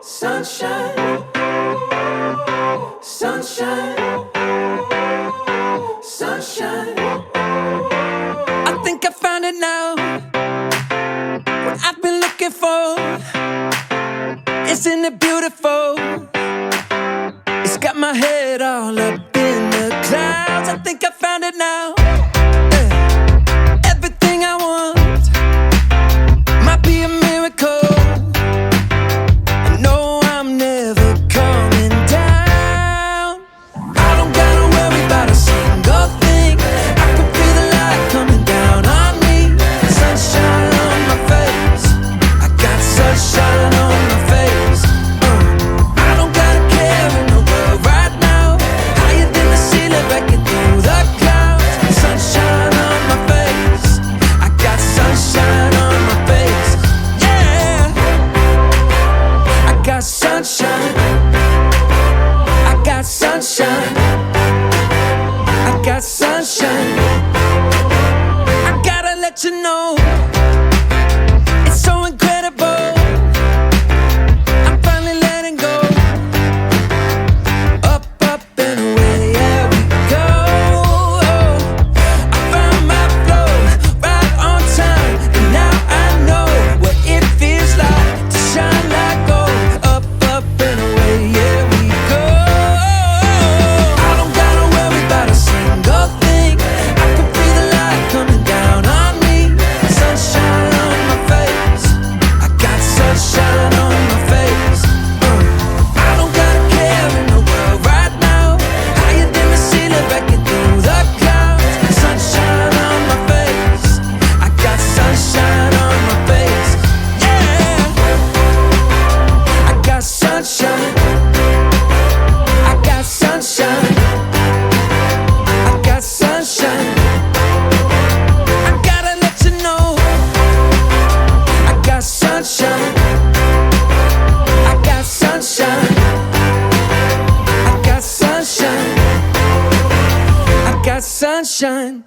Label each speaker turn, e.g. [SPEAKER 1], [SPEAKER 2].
[SPEAKER 1] Sunshine, sunshine, sunshine. I think I found it now. What I've been looking for. Isn't it beautiful? It's got my head all up in the clouds. I think I found it now. Everything I want might be a miracle. I know I'm never coming down. I don't gotta worry about a single thing. I can feel the light coming down on me. Sunshine on my face. I got sunshine on my face. I don't gotta care in the world right now. Higher than the ceiling, breaking through the clouds. Sunshine on my face. I got sunshine on my face. Yeah, I got sunshine. I got sunshine. I got sunshine. I gotta let you know, it's so incredible. I'm finally letting go. Up, up and away, yeah, we go. I found my flow right on time, and now I know what it feels like to shine like gold. Up, up and away, yeah, we go. I don't gotta worry about a single thing. I can feel the light coming down on me. Sunshine on my face. I got sunshine on my face. I don't gotta care in the world right now. Higher than the ceiling, breaking through the clouds. Sunshine on my face. I got sunshine on my face. Yeah, I got sunshine. I got sunshine. I got sunshine. I gotta let you know, I got sunshine. I got sunshine. I got sunshine. I got sunshine.